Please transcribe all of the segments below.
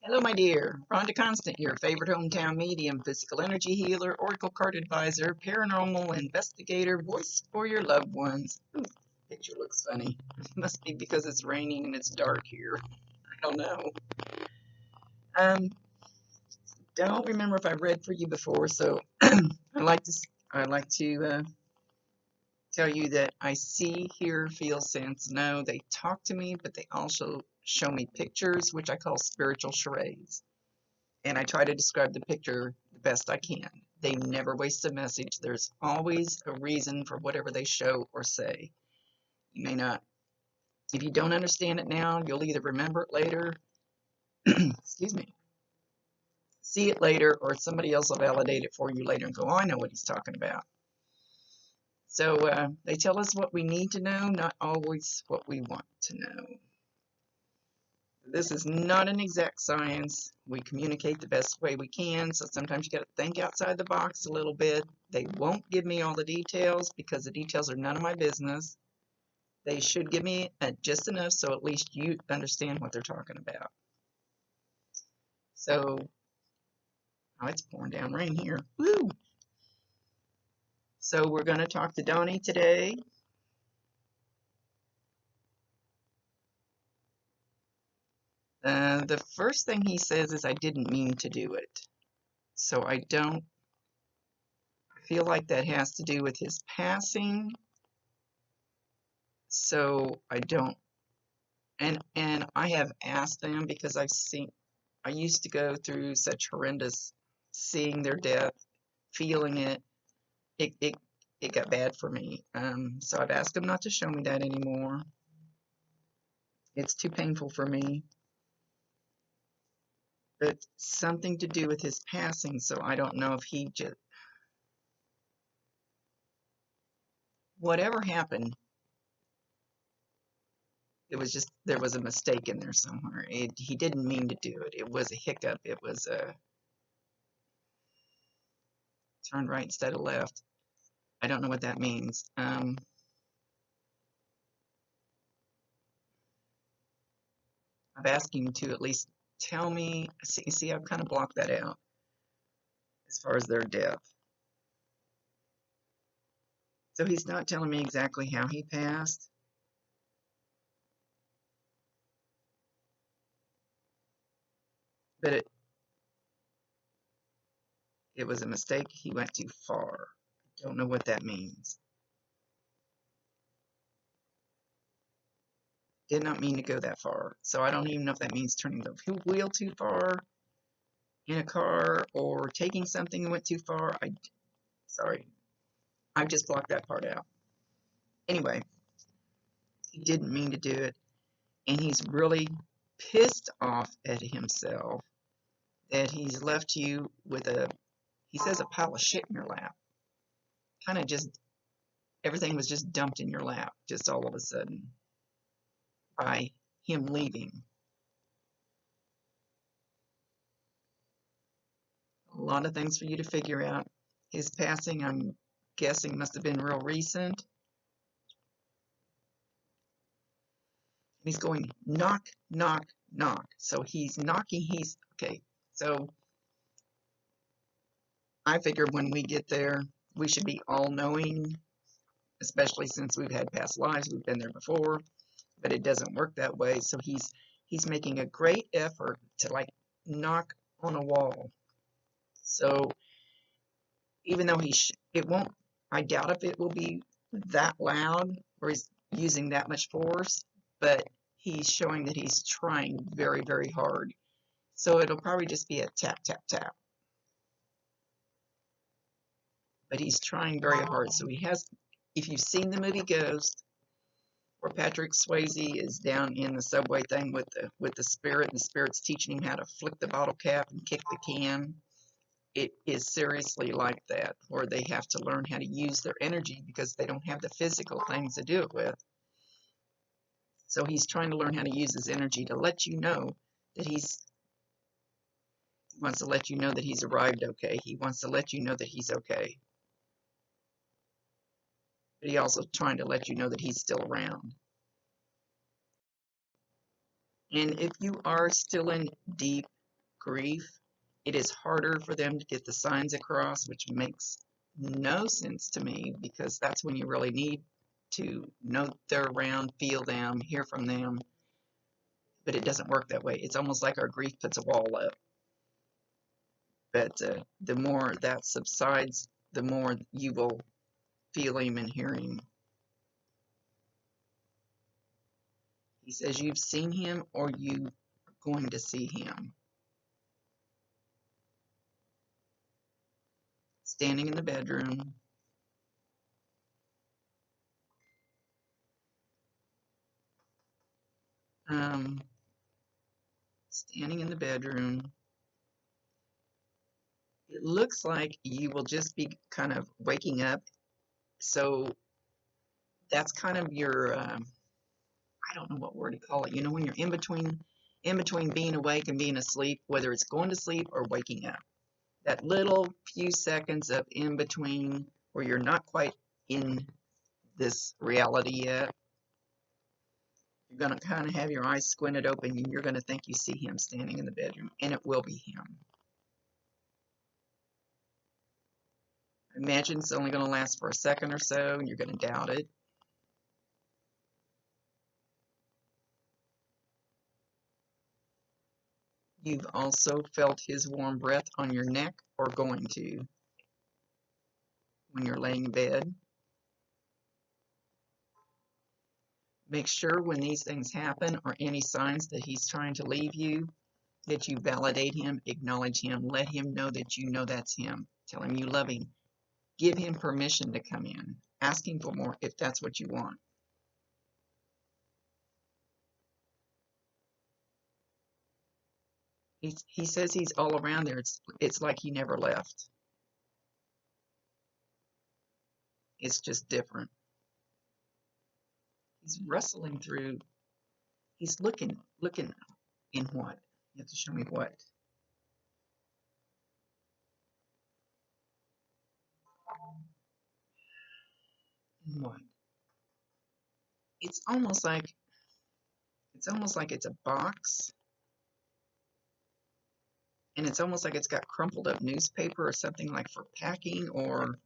Hello, my dear. Rhonda Constant, your favorite hometown medium, physical energy healer, oracle card advisor, paranormal investigator, voice for your loved ones. Ooh, picture looks funny. Must be because it's raining and it's dark here. I don't know. Um, don't remember if I read for you before, so I like to tell you that I see, hear, feel, sense, know. They talk to me, but they also show me pictures, which I call spiritual charades. And I try to describe the picture the best I can. They never waste a message. There's always a reason for whatever they show or say. You may not, if you don't understand it now, you'll either remember it later, excuse me, see it later, or somebody else will validate it for you later and go, oh, I know what he's talking about. So they tell us what we need to know, not always what we want to know. This is not an exact science. We communicate the best way we can, so sometimes you got to think outside the box a little bit. They won't give me all the details because the details are none of my business. They should give me just enough so at least you understand what they're talking about. So, oh, it's pouring down rain here. Woo! So we're going to talk to Donnie today. The first thing he says is I didn't mean to do it. So I don't feel like that has to do with his passing. So I don't, and I have asked them because I used to go through such horrendous seeing their death, feeling it. It got bad for me. So I've asked them not to show me that anymore. It's too painful for me. But something to do with his passing, so I don't know if he just, whatever happened, it was just, there was a mistake in there somewhere. He didn't mean to do it. It was a hiccup. It was a turn right instead of left. I don't know what that means. I've asked him to at least tell me. See, I've kind of blocked that out as far as their death. So he's not telling me exactly how he passed. But it was a mistake. He went too far. I don't know what that means. Did not mean to go that far. So I don't even know if that means turning the wheel too far in a car or taking something and went too far. Sorry. I've just blocked that part out. Anyway, he didn't mean to do it. And he's really pissed off at himself that he's left you with he says a pile of shit in your lap. Kind of just, everything was just dumped in your lap, just all of a sudden, by him leaving. A lot of things for you to figure out. His passing, I'm guessing, must have been real recent. He's going knock, knock, knock. So he's knocking, okay. So I figure when we get there, we should be all knowing, especially since we've had past lives, we've been there before, but it doesn't work that way. So he's making a great effort to like knock on a wall. So even though it won't, I doubt if it will be that loud or he's using that much force, but he's showing that he's trying very, very hard. So it'll probably just be a tap, tap, tap. But he's trying very hard. So he has, if you've seen the movie Ghost, where Patrick Swayze is down in the subway thing with the spirit, and the spirit's teaching him how to flick the bottle cap and kick the can, it is seriously like that, where they have to learn how to use their energy because they don't have the physical things to do it with. So he's trying to learn how to use his energy to let you know that he wants to let you know that he's arrived okay. He wants to let you know that he's okay. But he's also trying to let you know that he's still around. And if you are still in deep grief, it is harder for them to get the signs across, which makes no sense to me, because that's when you really need to know they're around, feel them, hear from them. But it doesn't work that way. It's almost like our grief puts a wall up. But the more that subsides, the more you will feel him and hear him. He says you've seen him, or you are going to see him. Standing in the bedroom. Standing in the bedroom. It looks like you will just be kind of waking up. So that's kind of your, I don't know what word to call it. You know, when you're in between being awake and being asleep, whether it's going to sleep or waking up. That little few seconds of in between where you're not quite in this reality yet. You're going to kind of have your eyes squinted open, and you're going to think you see him standing in the bedroom, and it will be him. Imagine it's only going to last for a second or so, and you're going to doubt it. You've also felt his warm breath on your neck, or going to, when you're laying in bed. Make sure when these things happen, or any signs that he's trying to leave you, that you validate him, acknowledge him, let him know that you know that's him. Tell him you love him. Give him permission to come in. Ask him for more if that's what you want. He says he's all around there. It's like he never left. It's just different. He's wrestling through. He's looking in what? You have to show me what. In what? It's almost like it's a box. And it's almost like it's got crumpled up newspaper or something, like for packing, or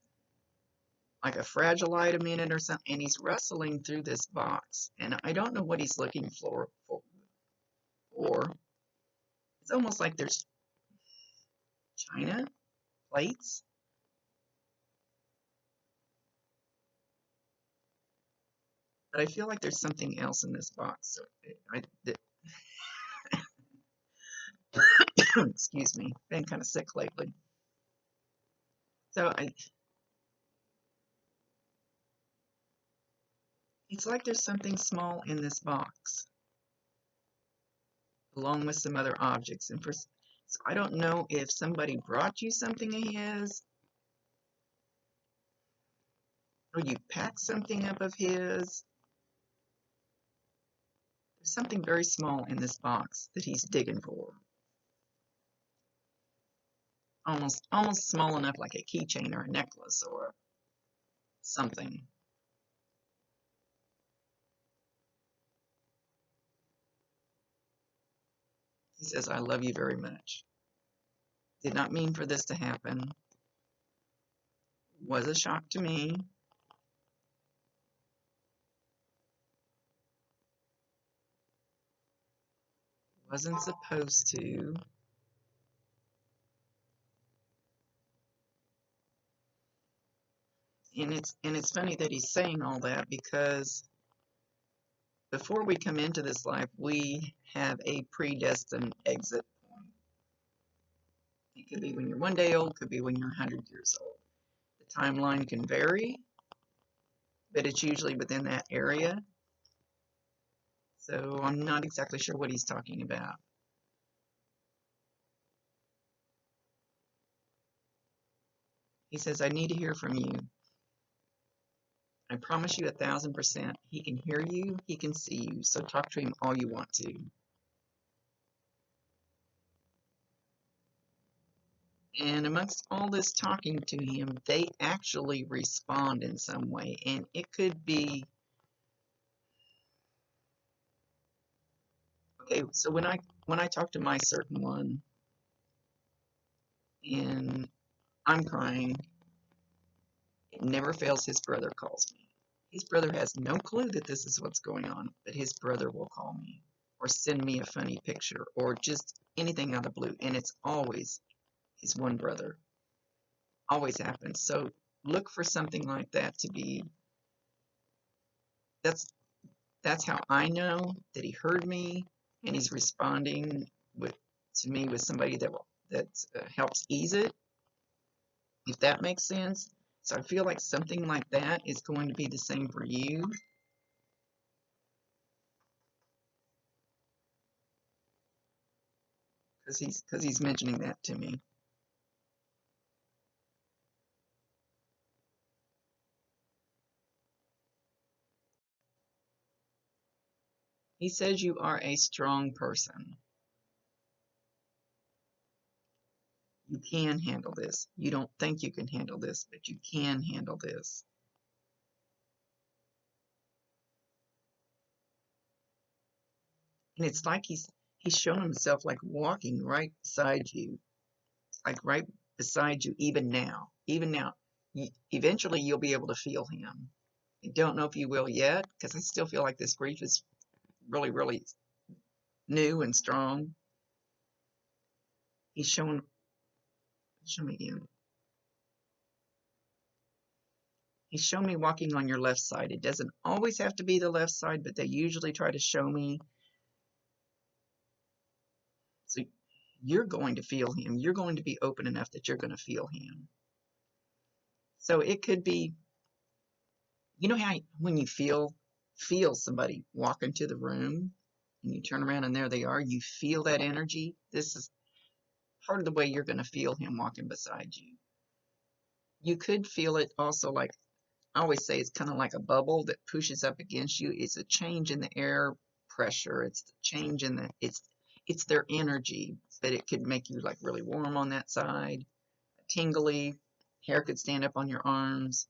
like a fragile item in it or something. And he's wrestling through this box. And I don't know what he's looking for. It's almost like there's china, plates. But I feel like there's something else in this box. So excuse me, been kind of sick lately. So it's like there's something small in this box, along with some other objects. And so I don't know if somebody brought you something of his, or you packed something up of his. There's something very small in this box that he's digging for. Almost small enough, like a keychain or a necklace or something. He says, I love you very much. Did not mean for this to happen. Was a shock to me. Wasn't supposed to. And it's funny that he's saying all that, because before we come into this life, we have a predestined exit point. It could be when you're 1 day old, could be when you're 100 years old. The timeline can vary, but it's usually within that area. So I'm not exactly sure what he's talking about. He says, I need to hear from you. I promise you 1,000%. He can hear you, he can see you, so talk to him all you want to. And amongst all this talking to him, they actually respond in some way. And it could be, okay, so when I talk to my certain one, and I'm crying. It never fails, his brother calls me. His brother has no clue that this is what's going on, but his brother will call me or send me a funny picture or just anything out of the blue. And it's always his one brother. Always happens. So look for something like that to be, that's that's how I know that he heard me and he's responding with to me with somebody that helps ease it, if that makes sense. So I feel like something like that is going to be the same for you. Because he's mentioning that to me. He says you are a strong person. You can handle this. You don't think you can handle this, but you can handle this. And it's like he's shown himself like walking right beside you, like right beside you even now. Even now. Eventually you'll be able to feel him. I don't know if you will yet, because I still feel like this grief is really, really new and strong. He's shown me again. He's shown me walking on your left side. It doesn't always have to be the left side, but they usually try to show me. So you're going to feel him. You're going to be open enough that you're going to feel him. So it could be, you know how when you feel somebody walk into the room and you turn around and there they are, you feel that energy. This is part of the way you're going to feel him walking beside you. You could feel it also, like I always say, it's kind of like a bubble that pushes up against you. It's a change in the air pressure. It's the change in it's their energy, but it could make you like really warm on that side, tingly, hair could stand up on your arms.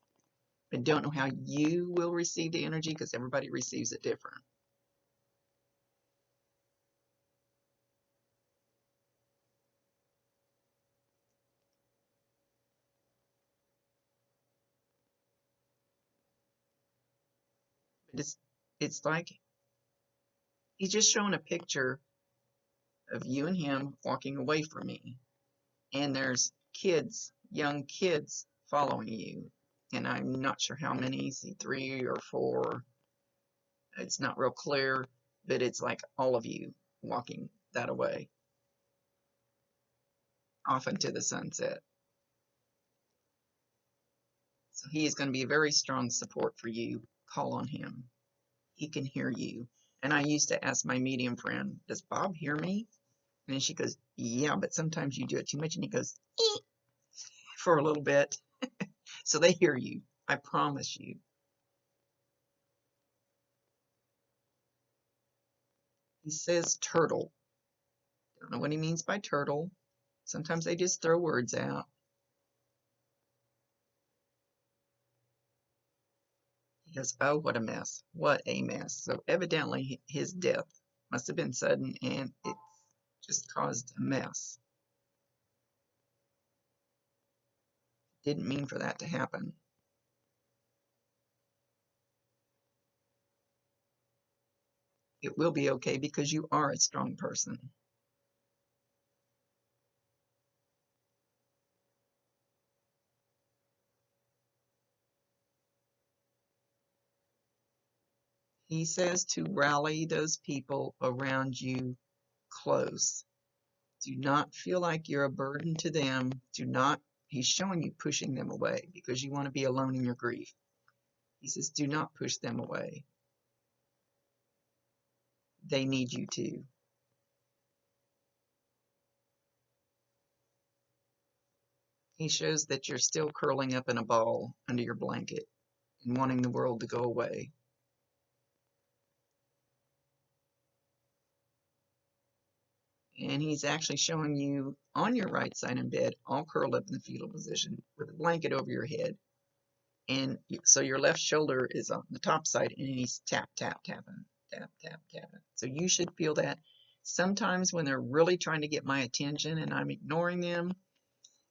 I don't know how you will receive the energy because everybody receives it different. But it's like he's just showing a picture of you and him walking away from me. And there's kids, young kids following you. And I'm not sure how many, see 3 or 4. It's not real clear, but it's like all of you walking that away, off into the sunset. So he is going to be a very strong support for you. Call on him. He can hear you. And I used to ask my medium friend, does Bob hear me? And she goes, yeah, but sometimes you do it too much. And he goes, eek, for a little bit. So they hear you. I promise you. He says turtle. Don't know what he means by turtle. Sometimes they just throw words out. He goes, oh, what a mess. What a mess. So evidently his death must have been sudden and it just caused a mess. Didn't mean for that to happen. It will be okay because you are a strong person. He says to rally those people around you close. Do not feel like you're a burden to them. Do not, he's showing you pushing them away because you want to be alone in your grief. He says, do not push them away. They need you too. He shows that you're still curling up in a ball under your blanket and wanting the world to go away. And he's actually showing you on your right side in bed, all curled up in the fetal position with a blanket over your head. And so your left shoulder is on the top side and he's tap, tap, tapping, tap, tap, tapping. So you should feel that. Sometimes when they're really trying to get my attention and I'm ignoring them,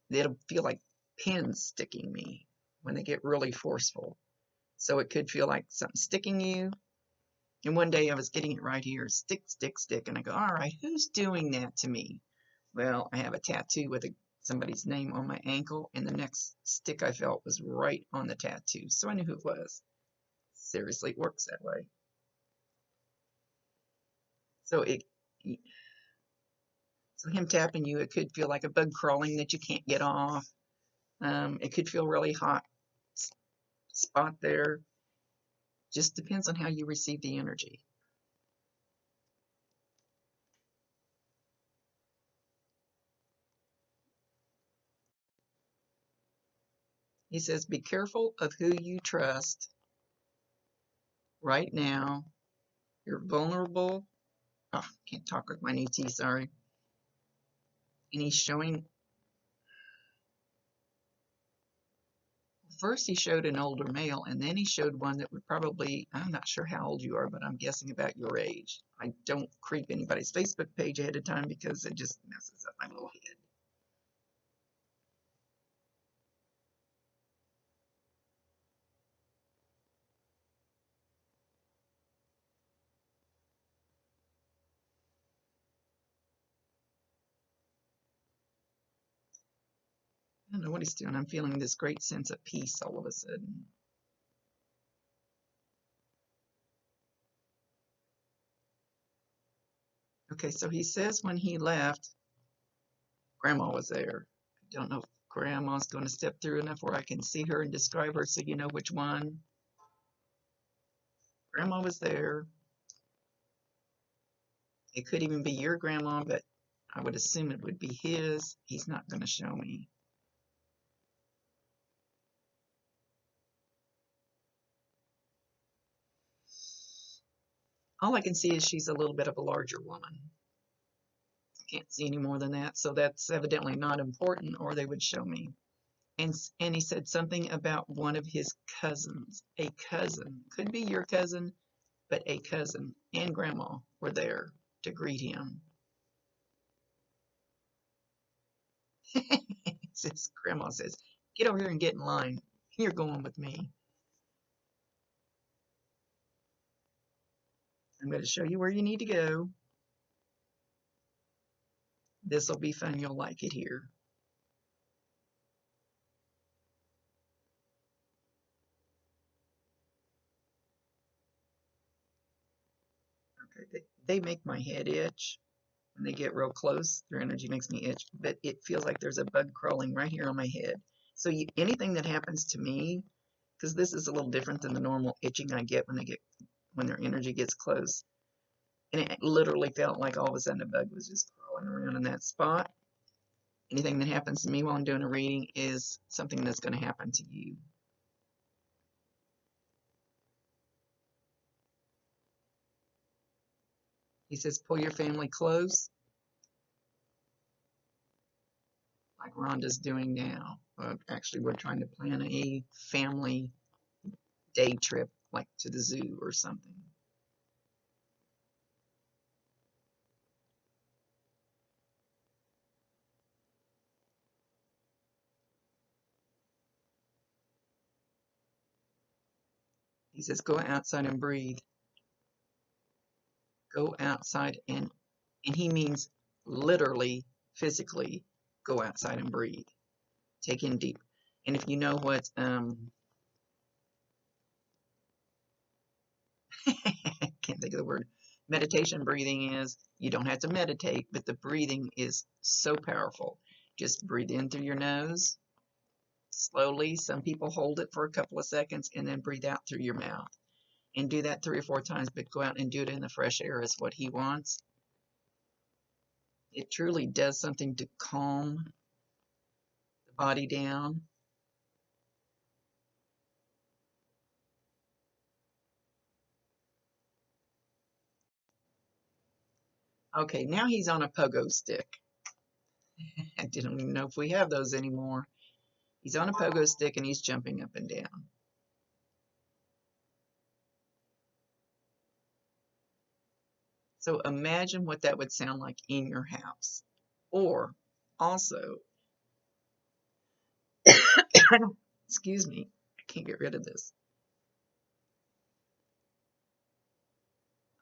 it'll feel like pins sticking me when they get really forceful. So it could feel like something sticking you. And one day I was getting it right here, stick, stick, stick. And I go, all right, who's doing that to me? Well, I have a tattoo with somebody's name on my ankle, and the next stick I felt was right on the tattoo. So I knew who it was. Seriously, it works that way. So so him tapping you, it could feel like a bug crawling that you can't get off. It could feel really hot spot there. Just depends on how you receive the energy. He says, be careful of who you trust right now. You're vulnerable. Oh, can't talk with my new teeth, sorry. And he's showing, first he showed an older male, and then he showed one that would probably, I'm not sure how old you are, but I'm guessing about your age. I don't creep anybody's Facebook page ahead of time because it just messes up my little head. I don't know what he's doing. I'm feeling this great sense of peace all of a sudden. Okay, so he says when he left, Grandma was there. I don't know if Grandma's going to step through enough where I can see her and describe her so you know which one. Grandma was there. It could even be your grandma, but I would assume it would be his. He's not going to show me. All I can see is she's a little bit of a larger woman. I can't see any more than that, so that's evidently not important, or they would show me. And he said something about one of his cousins. A cousin. Could be your cousin, but a cousin and Grandma were there to greet him. Grandma says, get over here and get in line. You're going with me. I'm going to show you where you need to go. This will be fun. You'll like it here. Okay, they make my head itch when they get real close. Their energy makes me itch, but it feels like there's a bug crawling right here on my head. So anything that happens to me, because this is a little different than the normal itching I get when their energy gets close. And it literally felt like all of a sudden a bug was just crawling around in that spot. Anything that happens to me while I'm doing a reading is something that's going to happen to you. He says, pull your family close, like Rhonda's doing now. Actually, we're trying to plan a family day trip, like to the zoo or something. He says, go outside and breathe. Go outside and he means literally, physically, go outside and breathe. Take in deep. And if you know what I can't think of the word, meditation breathing is, you don't have to meditate, but the breathing is so powerful. Just breathe in through your nose slowly. Some people hold it for a couple of seconds and then breathe out through your mouth. And do that 3 or 4 times, but go out and do it in the fresh air is what he wants. It truly does something to calm the body down. Okay, now he's on a pogo stick. I didn't even know if we have those anymore. He's on a pogo stick and he's jumping up and down. So imagine what that would sound like in your house. Or also, Excuse me, I can't get rid of this.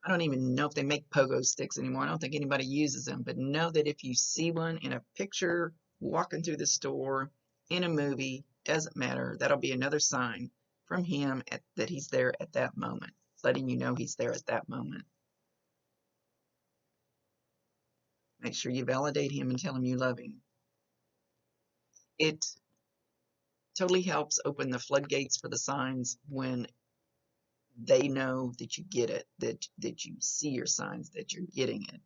I don't even know if they make pogo sticks anymore. I don't think anybody uses them, but know that if you see one in a picture walking through the store, in a movie, doesn't matter, that'll be another sign from him that he's there at that moment, letting you know he's there at that moment. Make sure you validate him and tell him you love him. It totally helps open the floodgates for the signs when they know that you get it, that you see your signs, that you're getting it.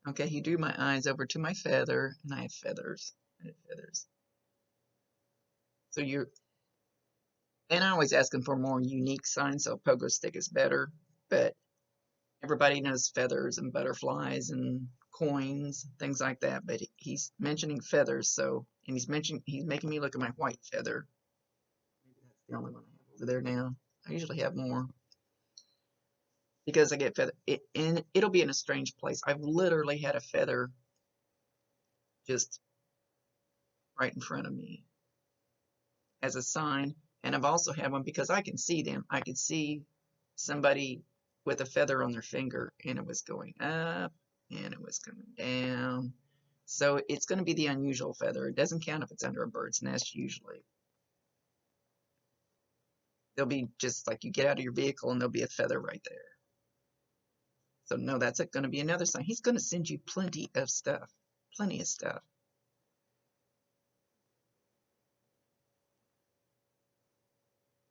Okay, he drew my eyes over to my feather, and I have feathers. I have feathers. So and I always ask him for more unique signs, so pogo stick is better, but everybody knows feathers and butterflies and coins, things like that, but he's mentioning feathers, so, and he's making me look at my white feather. Maybe that's the only one I have over there now. I usually have more because I get feather, and it'll be in a strange place. I've literally had a feather just right in front of me as a sign, and I've also had one because I can see them. I could see somebody with a feather on their finger, and it was going up, and it was coming down. So it's going to be the unusual feather. It doesn't count if it's under a bird's nest usually. There'll be just like you get out of your vehicle and there'll be a feather right there. So no, that's going to be another sign. He's going to send you plenty of stuff. Plenty of stuff.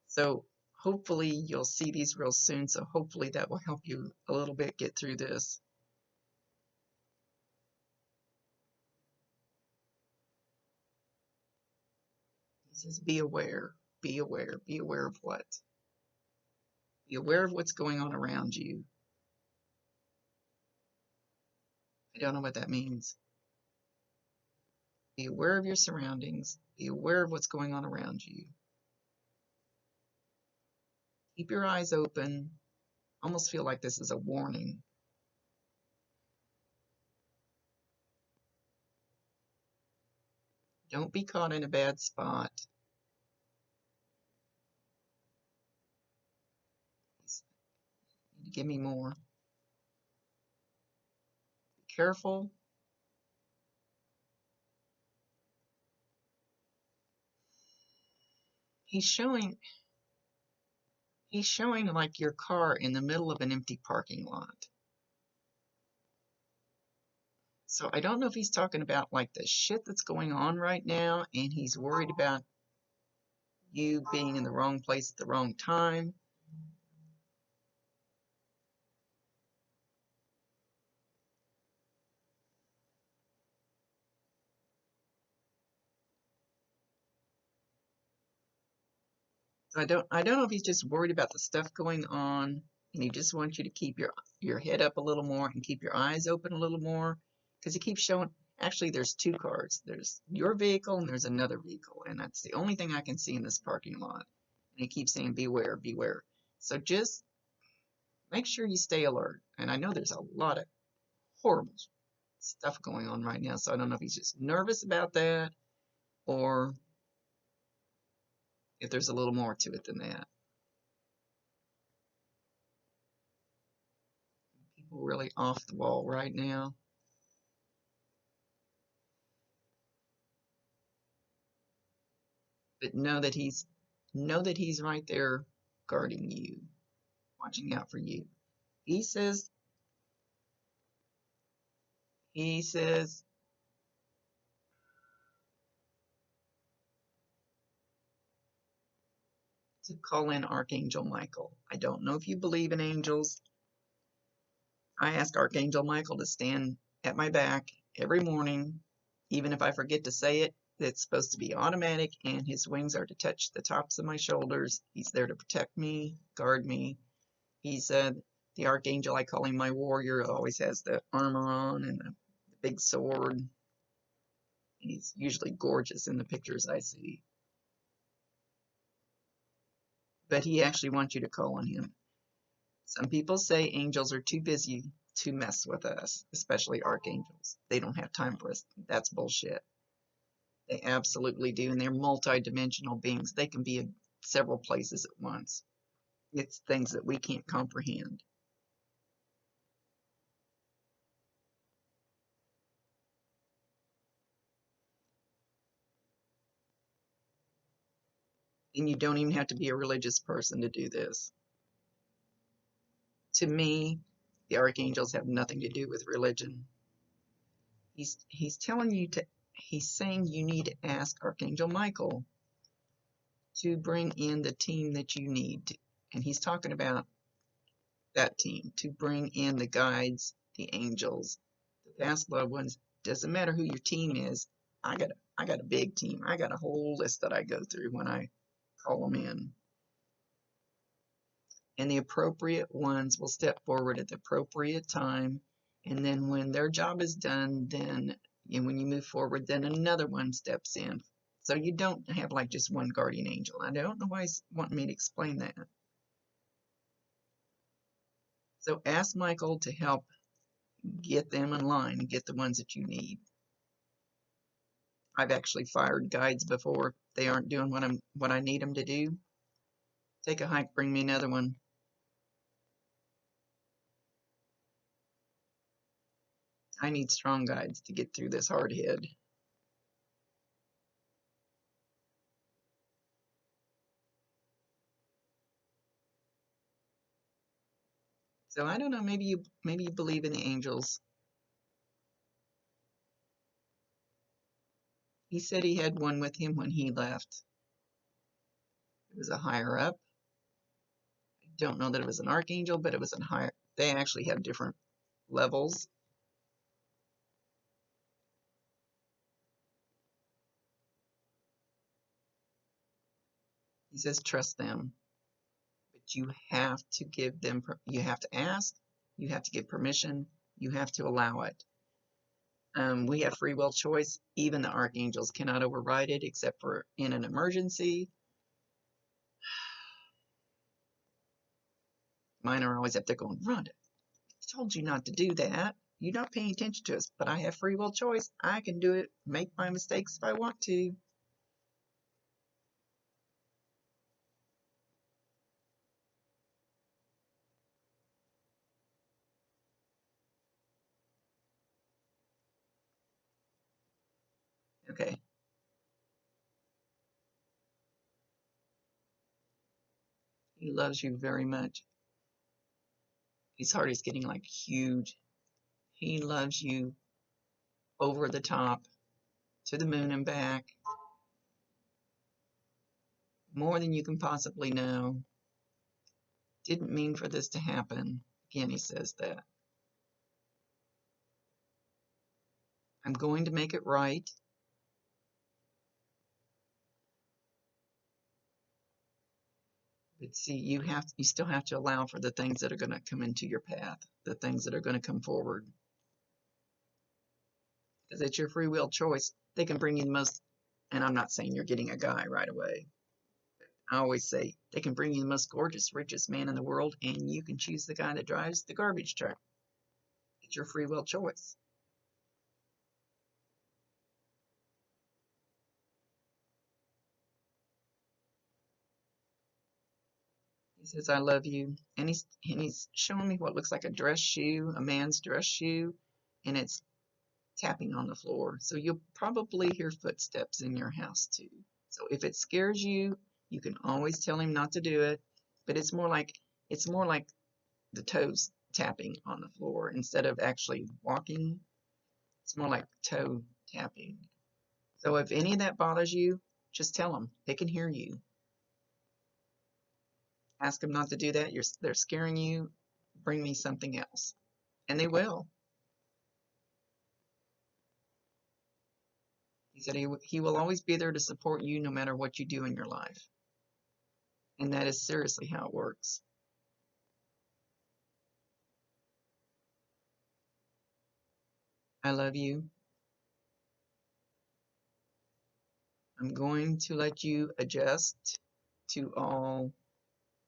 So hopefully you'll see these real soon. So hopefully that will help you a little bit get through this. He says, be aware, be aware, be aware of what? Be aware of what's going on around you. I don't know what that means. Be aware of your surroundings. Be aware of what's going on around you. Keep your eyes open. Almost feel like this is a warning. Don't be caught in a bad spot. Give me more. Be careful. He's showing like your car in the middle of an empty parking lot. So I don't know if he's talking about like the shit that's going on right now and he's worried about you being in the wrong place at the wrong time. So I don't know if he's just worried about the stuff going on and he just wants you to keep your head up a little more and keep your eyes open a little more because he keeps showing, actually there's two cars. There's your vehicle and there's another vehicle, and that's the only thing I can see in this parking lot. And he keeps saying beware, beware. So just make sure you stay alert. And I know there's a lot of horrible stuff going on right now, so I don't know if he's just nervous about that or if there's a little more to it than that. People really off the wall right now. But know that he's right there guarding you, watching out for you. He says to call in Archangel Michael. I don't know if you believe in angels. I ask Archangel Michael to stand at my back every morning, even if I forget to say it. It's supposed to be automatic, and his wings are to touch the tops of my shoulders. He's there to protect me, guard me. He said, the Archangel, I call him my warrior, always has the armor on and the big sword. He's usually gorgeous in the pictures I see. But he actually wants you to call on him. Some people say angels are too busy to mess with us, especially archangels. They don't have time for us. That's bullshit. They absolutely do, and they're multi-dimensional beings. They can be in several places at once. It's things that we can't comprehend. And you don't even have to be a religious person to do this. To me, the archangels have nothing to do with religion. He's telling you to, he's saying you need to ask Archangel Michael to bring in the team that you need. And he's talking about that team to bring in the guides, the angels, the past loved ones. Doesn't matter who your team is. I got a big team. I got a whole list that I go through when I call them in. And the appropriate ones will step forward at the appropriate time. And then when their job is done, then and when you move forward, then another one steps in. So you don't have like just one guardian angel. I don't know why he's wanting me to explain that. So ask Michael to help get them in line and get the ones that you need. I've actually fired guides before. They aren't doing what I need them to do. Take a hike, bring me another one. I need strong guides to get through this hard head. So I don't know, maybe you believe in the angels. He said he had one with him when he left. It was a higher up. I don't know that it was an archangel, but it was a higher. They actually have different levels. He says trust them, but you have to give them, you have to ask, you have to give permission, you have to allow it. We have free will choice. Even the archangels cannot override it except for in an emergency. Mine are always up there going, Rhonda, I told you not to do that. You're not paying attention to us, but I have free will choice. I can do it, make my mistakes if I want to. Okay. He loves you very much. His heart is getting like huge. He loves you over the top, to the moon and back, more than you can possibly know. Didn't mean for this to happen. Again, he says that. I'm going to make it right. But see, you still have to allow for the things that are going to come into your path, the things that are going to come forward. Because it's your free will choice. They can bring you the most, and I'm not saying you're getting a guy right away. I always say they can bring you the most gorgeous, richest man in the world, and you can choose the guy that drives the garbage truck. It's your free will choice. He says, I love you. And he's showing me what looks like a dress shoe, a man's dress shoe, and it's tapping on the floor. So you'll probably hear footsteps in your house too. So if it scares you, you can always tell him not to do it. But it's more like the toes tapping on the floor instead of actually walking. It's more like toe tapping. So if any of that bothers you, just tell them. They can hear you. Ask them not to do that. They're scaring you. Bring me something else. And they will. He said he will always be there to support you no matter what you do in your life. And that is seriously how it works. I love you. I'm going to let you adjust to all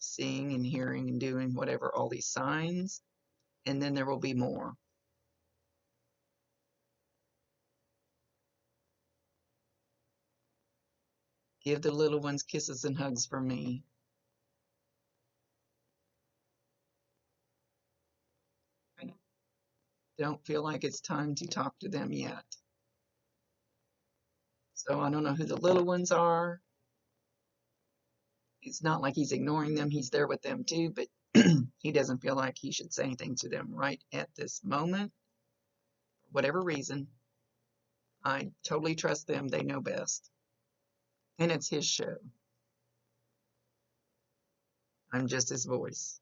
seeing and hearing and doing whatever, all these signs, and then there will be more. Give the little ones kisses and hugs from me. I don't feel like it's time to talk to them yet. So I don't know who the little ones are. It's not like he's ignoring them. He's there with them too, but he doesn't feel like he should say anything to them right at this moment. For whatever reason, I totally trust them. They know best. And it's his show. I'm just his voice.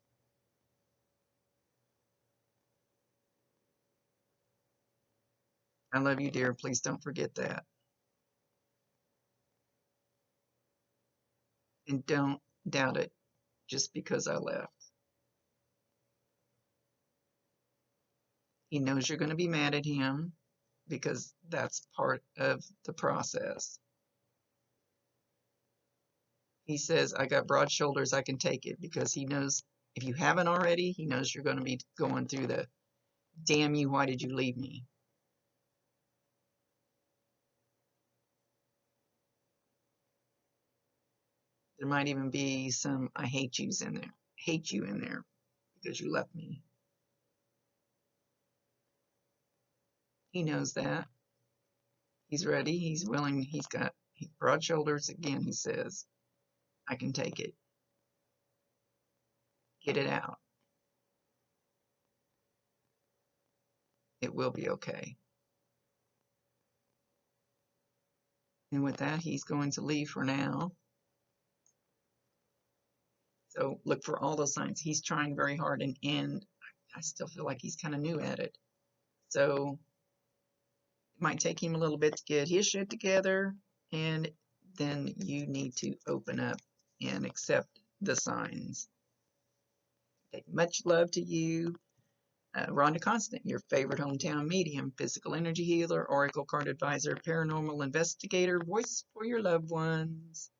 I love you, dear. Please don't forget that. And don't doubt it just because I left. He knows you're going to be mad at him because that's part of the process. He says, I got broad shoulders, I can take it, because he knows if you haven't already, he knows you're going to be going through the damn you, why did you leave me? There might even be some I hate yous in there. Hate you in there because you left me. He knows that. He's ready. He's willing. He's got broad shoulders. Again, he says, I can take it. Get it out. It will be okay. And with that, he's going to leave for now. So look for all those signs. He's trying very hard, and I still feel like he's kind of new at it. So it might take him a little bit to get his shit together, and then you need to open up and accept the signs. Okay, much love to you. Rhonda Constant, your favorite hometown medium, physical energy healer, oracle card advisor, paranormal investigator, voice for your loved ones.